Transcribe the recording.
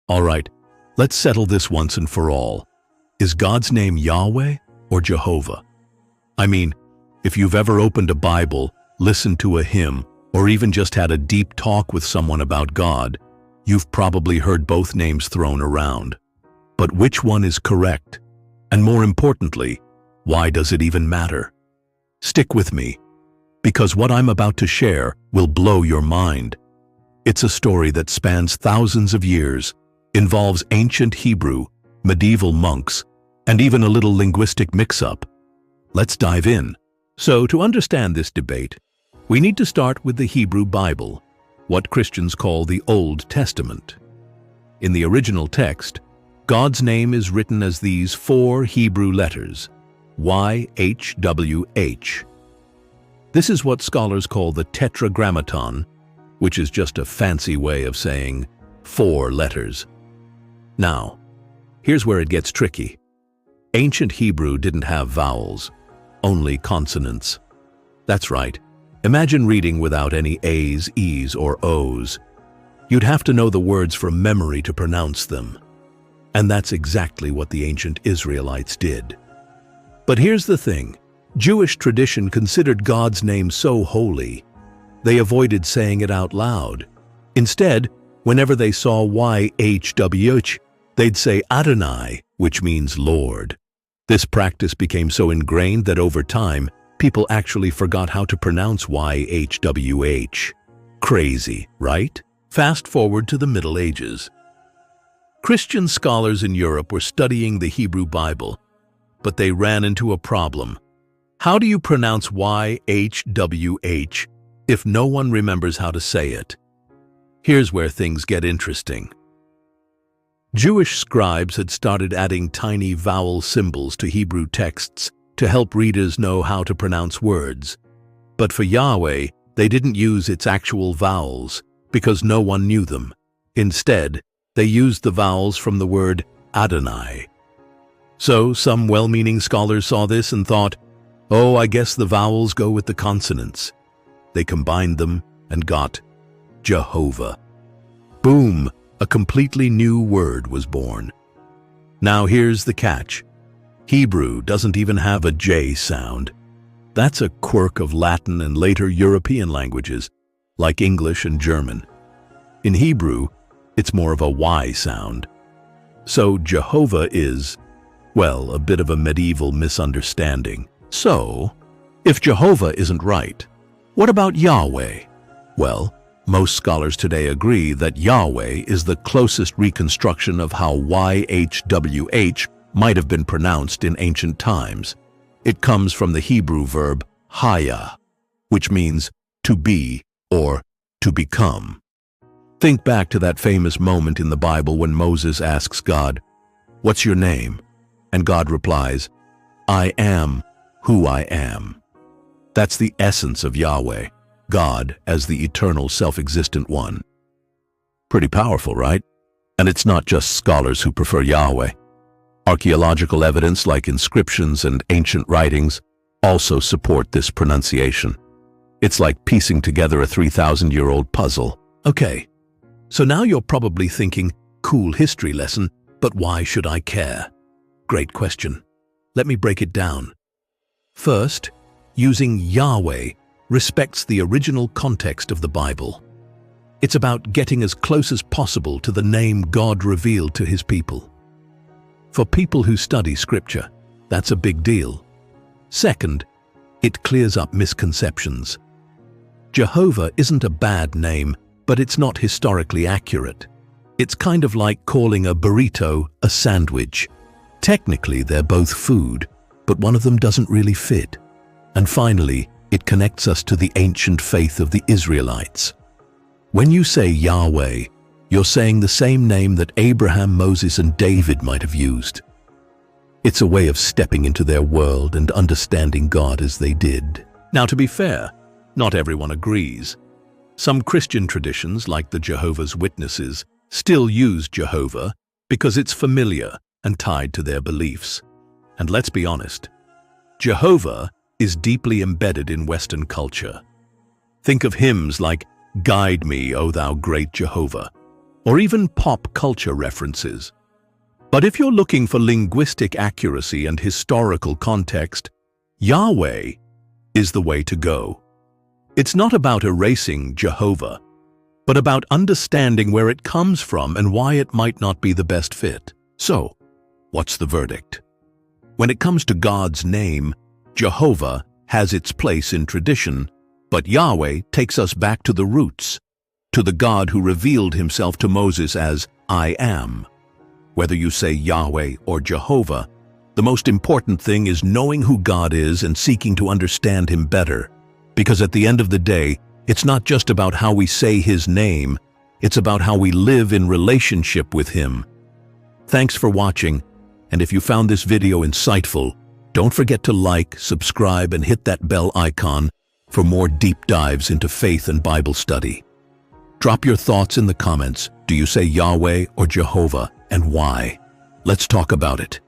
All right, let's settle this once and for all. Is God's name Yahweh or Jehovah? I mean, if you've ever opened a Bible, listened to a hymn, or even just had a deep talk with someone about God, you've probably heard both names thrown around. But which one is correct? And more importantly, why does it even matter? Stick with me, because what I'm about to share will blow your mind. It's a story that spans thousands of years, involves ancient Hebrew, medieval monks, and even a little linguistic mix-up. Let's dive in. So, to understand this debate, we need to start with the Hebrew Bible, what Christians call the Old Testament. In the original text, God's name is written as these 4 Hebrew letters, YHWH. This is what scholars call the Tetragrammaton, which is just a fancy way of saying 4 letters. Now, here's where it gets tricky. Ancient Hebrew didn't have vowels, only consonants. That's right. Imagine reading without any A's, E's, or O's. You'd have to know the words from memory to pronounce them. And that's exactly what the ancient Israelites did. But here's the thing. Jewish tradition considered God's name so holy, they avoided saying it out loud. Instead, whenever they saw YHWH, they'd say Adonai, which means Lord. This practice became so ingrained that over time, people actually forgot how to pronounce YHWH. Crazy, right? Fast forward to the Middle Ages. Christian scholars in Europe were studying the Hebrew Bible, but they ran into a problem. How do you pronounce YHWH if no one remembers how to say it? Here's where things get interesting. Jewish scribes had started adding tiny vowel symbols to Hebrew texts to help readers know how to pronounce words. But for Yahweh, they didn't use its actual vowels because no one knew them. Instead, they used the vowels from the word Adonai. So some well-meaning scholars saw this and thought, oh, I guess the vowels go with the consonants. They combined them and got Jehovah. Boom! A completely new word was born. Now here's the catch. Hebrew doesn't even have a J sound. That's a quirk of Latin and later European languages, like English and German. In Hebrew, it's more of a Y sound. So Jehovah is, well, a bit of a medieval misunderstanding. So, if Jehovah isn't right, what about Yahweh? Well, most scholars today agree that Yahweh is the closest reconstruction of how YHWH might have been pronounced in ancient times. It comes from the Hebrew verb haya, which means to be or to become. Think back to that famous moment in the Bible when Moses asks God, "What's your name?" And God replies, "I am who I am." That's the essence of Yahweh, God as the eternal self-existent one. Pretty powerful, right? And it's not just scholars who prefer Yahweh. Archaeological evidence like inscriptions and ancient writings also support this pronunciation. It's like piecing together a 3,000-year-old puzzle. Okay, so now you're probably thinking, cool history lesson, but why should I care? Great question. Let me break it down. First, using Yahweh respects the original context of the Bible. It's about getting as close as possible to the name God revealed to his people. For people who study Scripture, that's a big deal. Second, it clears up misconceptions. Jehovah isn't a bad name, but it's not historically accurate. It's kind of like calling a burrito a sandwich. Technically, they're both food, but one of them doesn't really fit. And finally, it connects us to the ancient faith of the Israelites. When you say Yahweh, you're saying the same name that Abraham, Moses, and David might have used. It's a way of stepping into their world and understanding God as they did. Now, to be fair, not everyone agrees. Some Christian traditions, like the Jehovah's Witnesses, still use Jehovah because it's familiar and tied to their beliefs. And let's be honest, Jehovah is deeply embedded in Western culture. Think of hymns like "Guide Me, O Thou Great Jehovah," or even pop culture references. But if you're looking for linguistic accuracy and historical context, Yahweh is the way to go. It's not about erasing Jehovah, but about understanding where it comes from and why it might not be the best fit. So, what's the verdict? When it comes to God's name, Jehovah has its place in tradition, but Yahweh takes us back to the roots, to the God who revealed himself to Moses as I am. Whether you say Yahweh or Jehovah, the most important thing is knowing who God is and seeking to understand him better. Because at the end of the day, it's not just about how we say his name, it's about how we live in relationship with him. Thanks for watching, and if you found this video insightful, don't forget to like, subscribe, and hit that bell icon for more deep dives into faith and Bible study. Drop your thoughts in the comments. Do you say Yahweh or Jehovah, and why? Let's talk about it.